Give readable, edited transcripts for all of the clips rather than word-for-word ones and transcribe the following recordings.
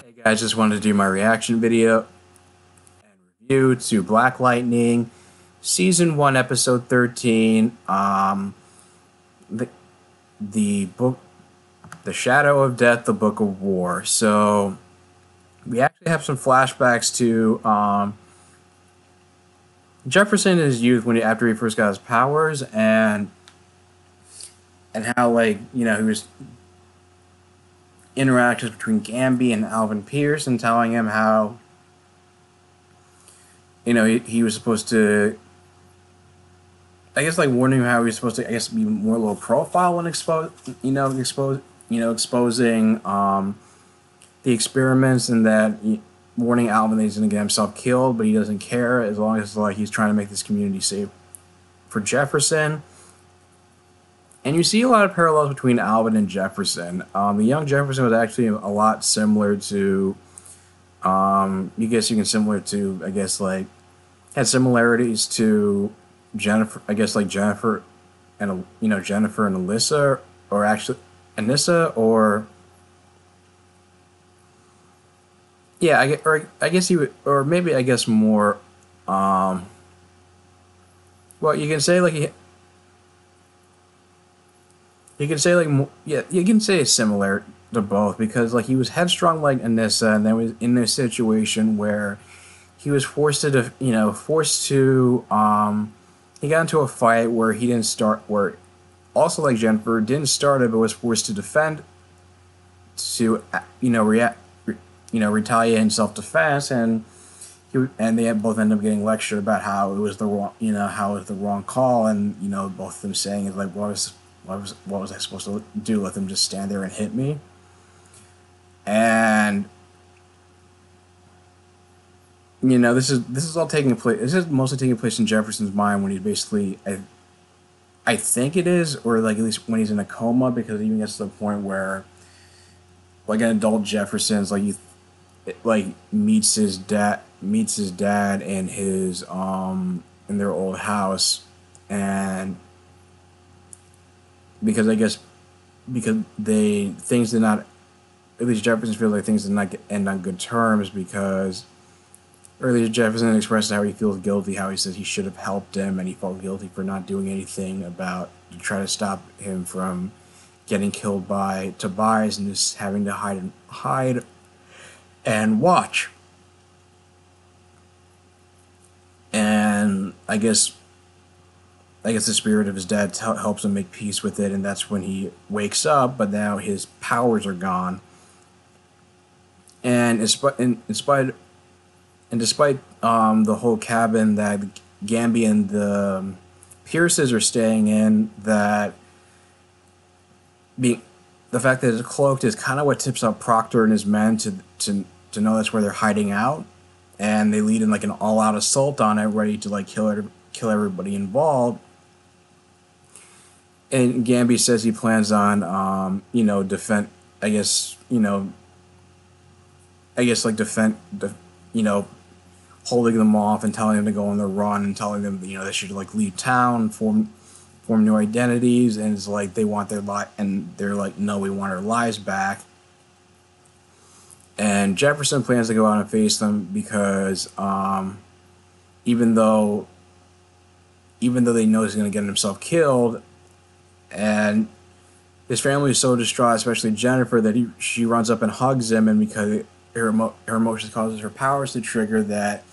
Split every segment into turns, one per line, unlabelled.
Hey guys, just wanted to do my reaction video and review to Black Lightning, Season 1, Episode 13, the, the book, The Shadow of Death, The Book of War. So, we actually have some flashbacks to Jefferson in his youth after he first got his powers, and how, like, he was interactions between Gamby and Alvin Pierce, and telling him how he was supposed to, I guess, like, warning him how he was supposed to, I guess, be more low profile when exposing the experiments, and that warning Alvin that he's going to get himself killed, but he doesn't care as long as, like, he's trying to make this community safe for Jefferson. And you see a lot of parallels between Alvin and Jefferson. The young Jefferson was actually a lot similar to, I guess, like, had similarities to Jennifer. I guess, like, Jennifer and Alyssa, or actually Anissa, or yeah, I guess he would, or maybe, I guess, more. Well, you can say, like, you can say, like, yeah, you can say it's similar to both, because, like, he was headstrong like Anissa, and then was in this situation where he was forced to, he got into a fight where he didn't start, where also, like Jennifer, didn't start it, but was forced to defend, to, retaliate in self-defense, and they had both ended up getting lectured about how it was the wrong, how it was the wrong call, and both of them saying is like, what was I supposed to do? Let them just stand there and hit me? And this is all taking place. This is mostly taking place in Jefferson's mind when he's basically, I think it is, or, like, at least when he's in a coma, because it even gets to the point where, like, an adult Jefferson's like meets his dad in his in their old house, and because things did not, at least Jefferson feels like things did not end on good terms, because earlier Jefferson expressed how he feels guilty, how he says he should have helped him, and he felt guilty for not doing anything to try to stop him from getting killed by Tobias, and just having to hide and watch. And I guess the spirit of his dad helps him make peace with it, and that's when he wakes up. But now his powers are gone, and despite the whole cabin that Gamby and the Pierces are staying in, that the fact that it's cloaked is kind of what tips up Proctor and his men to know that's where they're hiding out, and they lead in, like, an all-out assault on it, ready to, like, kill everybody involved. And Gamby says he plans on, defend. Holding them off and telling them to go on the run, and telling them, they should, like, leave town, form new identities, and it's like they want their life, and they're like, no, we want our lives back. And Jefferson plans to go out and face them, because even though they know he's going to get himself killed, and his family is so distraught, especially Jennifer, that she runs up and hugs him, and because her emotions causes her powers to trigger that,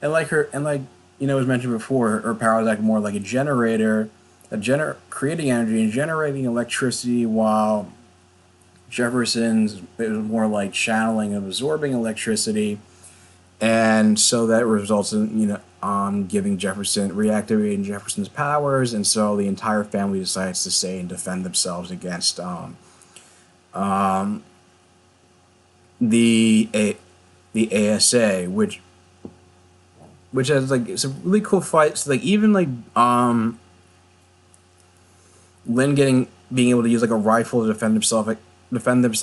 and as mentioned before, her powers act more like a generator, creating energy and generating electricity, while Jefferson's, it was more like channeling and absorbing electricity, and so that results in reactivating Jefferson's powers, and so the entire family decides to stay and defend themselves against the ASA, which has, like, it's a really cool fight. So, like, even, like, Lynn being able to use, like, a rifle to defend herself against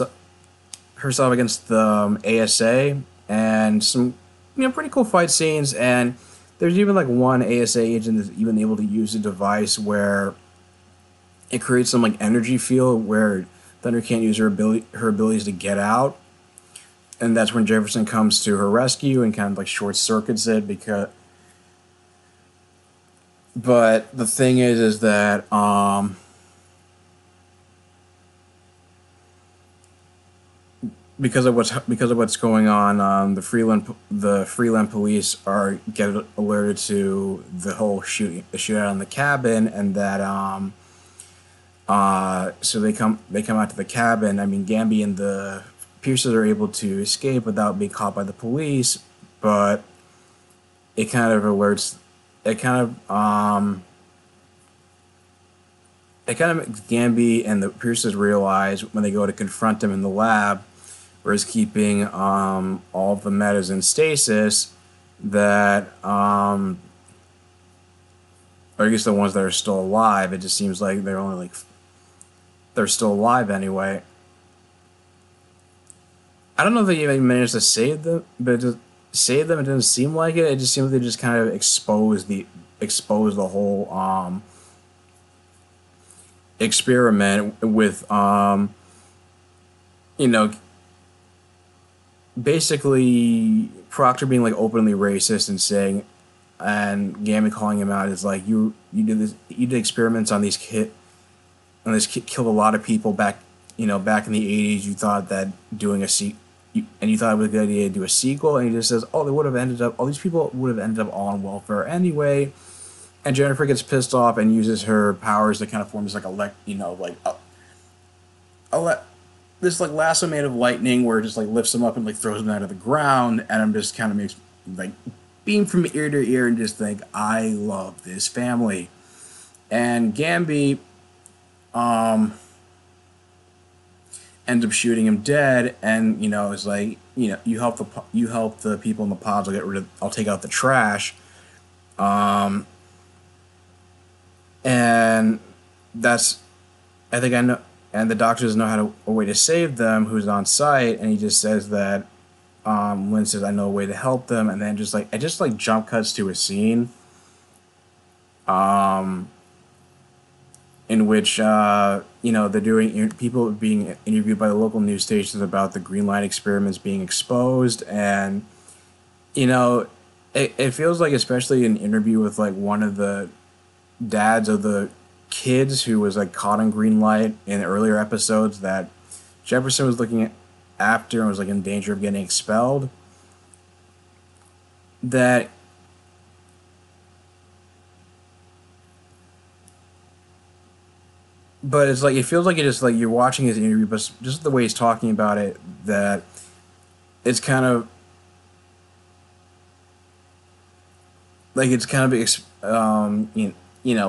the ASA, and some pretty cool fight scenes. And there's even, like, one ASA agent that's even able to use a device where it creates some, like, energy field where Thunder can't use her abilities to get out. and that's when Jefferson comes to her rescue and kind of like short circuits it because. But the thing is that because of what's going on, the Freeland police are get alerted to the whole shootout in the cabin, and that so they come out to the cabin. I mean, Gamby and the Pierces are able to escape without being caught by the police, but it kind of alerts it kind of it kind of makes Gamby and the Pierces realize when they go to confront him in the lab, where he's keeping all of the metas in stasis, that or I guess the ones that are still alive. It just seems like they're still alive anyway. I don't know if they even managed to save them, but just save them. It didn't seem like it. It just seemed like they just kind of exposed the whole experiment with you know basically Proctor being like openly racist and saying, and Gammy calling him out is like, you did experiments on these killed a lot of people back in the 80s. You thought that doing and you thought it was a good idea to do a sequel, and he just says, oh, they would have ended up all these people would have ended up all on welfare anyway. And Jennifer gets pissed off and uses her powers to kind of form this like this like lasso made of lightning where it just like lifts him up and like throws him out of the ground, and I'm just kind of makes like beam from ear to ear and just think, I love this family. And Gamby ends up shooting him dead, and it's like, you help the people in the pods. I'll take out the trash, and that's I think I know. And the doctor doesn't know a way to save them, who's on site, and he just says that Lynn says, I know a way to help them, and then it just like jump cuts to a scene in which they're doing people being interviewed by the local news stations about the green light experiments being exposed, and it feels like, especially an interview with like one of the dads of the kids who was like caught in green light in earlier episodes, that Jefferson was looking at after and was like in danger of getting expelled. That but it's like it feels like it just like you're watching his interview, but just the way he's talking about it, that it's kind of like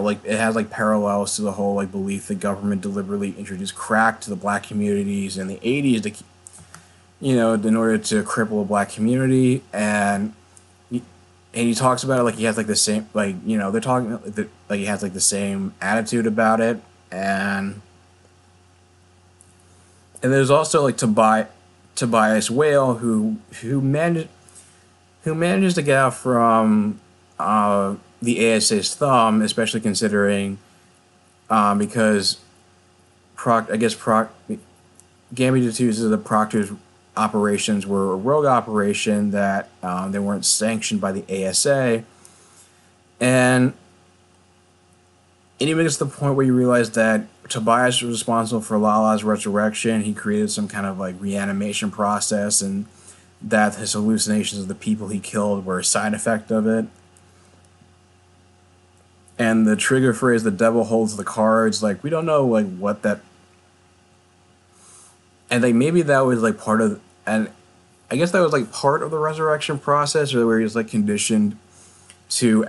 like it has like parallels to the whole like belief that government deliberately introduced crack to the black communities in the 80s to in order to cripple a black community. And he talks about it like he has like the same, like they're talking like he has like the same attitude about it. And there's also like Tobias Whale who manages to get out from the ASA's thumb, especially considering because Gammy deduces the Proctor's operations were a rogue operation, that they weren't sanctioned by the ASA, and it even gets to the point where you realize that Tobias was responsible for Lala's resurrection. He created some kind of like reanimation process, and that his hallucinations of the people he killed were a side effect of it. And the trigger phrase, the devil holds the cards, like, we don't know like what that, and like maybe that was like part of, and I guess that was like part of the resurrection process, or where he was like conditioned to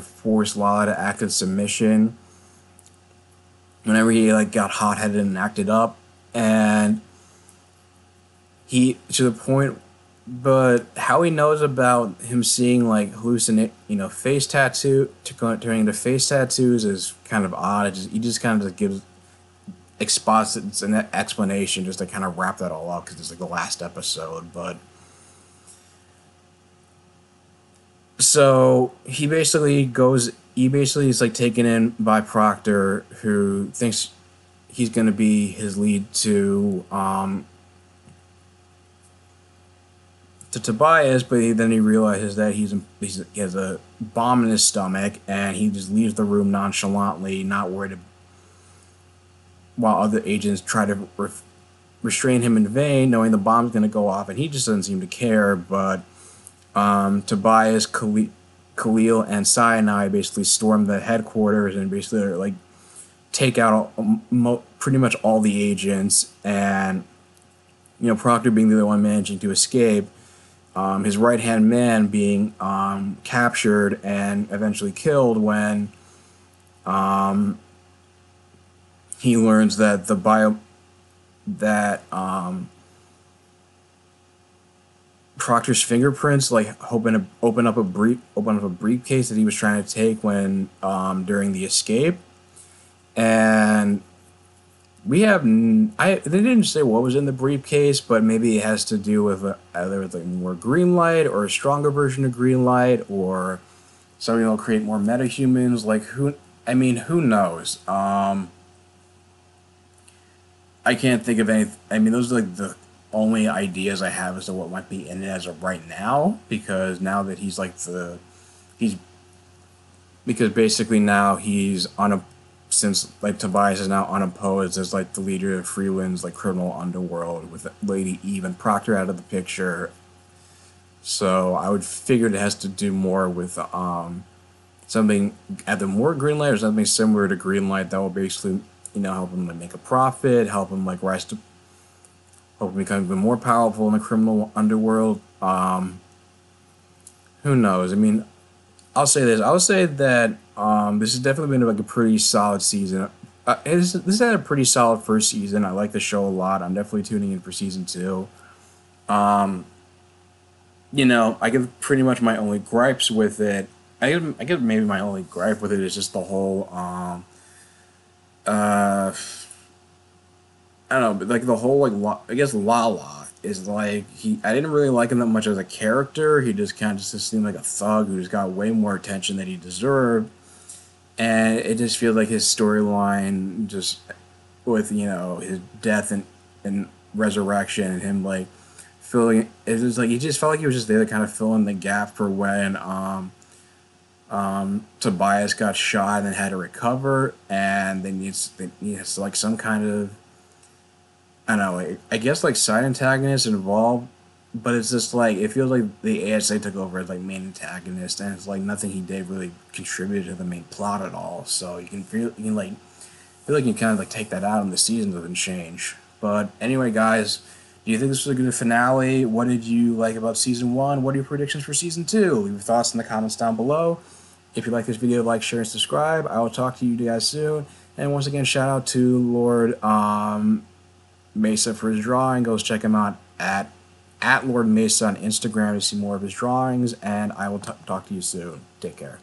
force Lala to act in submission whenever he like got hot-headed and acted up, and he to the point. But how he knows about him seeing like face turning into face tattoos is kind of odd. He just kind of just gives exposits an explanation just to kind of wrap that all up, because it's like the last episode. But so he basically is like taken in by Proctor, who thinks he's going to be his lead to to Tobias, but then he realizes that he has a bomb in his stomach, and he just leaves the room nonchalantly, not worried, while other agents try to restrain him in vain, knowing the bomb's going to go off, and he just doesn't seem to care. But Tobias, Khalil, and Sinai basically storm the headquarters and basically like take out pretty much all the agents, and Proctor being the only one managing to escape. His right hand man being captured and eventually killed when he learns that Proctor's fingerprints like open up a briefcase that he was trying to take when during the escape. And they didn't say what was in the briefcase, but maybe it has to do with either like more green light or a stronger version of green light, or something that'll create more metahumans. Like who knows? I can't think of any. I mean, those are like the only ideas I have as to what might be in it as of right now, because now that he's because basically now he's on a since like Tobias is now unopposed as like the leader of Freeland's like criminal underworld with Lady Eve and Proctor out of the picture. So I would figure it has to do more with something either more Greenlight or something similar to Greenlight that will basically help him like make a profit, help him like help him become even more powerful in the criminal underworld. Who knows? I mean, I'll say this. I'll say that this has definitely been like a pretty solid season. This had a pretty solid first season. I like the show a lot. I'm definitely tuning in for season 2. I give pretty much my only gripes with it. I give maybe my only gripe with it is just the whole I don't know, but like the whole like I guess Lala is like I didn't really like him that much as a character. He just kind of just seemed like a thug who just got way more attention than he deserved, and it just feels like his storyline just with his death and resurrection and him like filling it was like he just felt like he was just there to kind of fill in the gap for when Tobias got shot and then had to recover, and they needs like some kind of I don't know, I guess like side antagonists involved, but it's just like it feels like the ASA took over as like main antagonist, and it's like nothing he did really contributed to the main plot at all. So you can feel like you kind of like take that out, and the season doesn't change. But anyway, guys, do you think this was a good finale? What did you like about season 1? What are your predictions for season 2? Leave your thoughts in the comments down below. If you like this video, like, share, and subscribe. I will talk to you guys soon. And once again, shout out to Lord Mesa for his drawing. Go check him out at Lord Mesa on Instagram to see more of his drawings. And I will talk to you soon. Take care.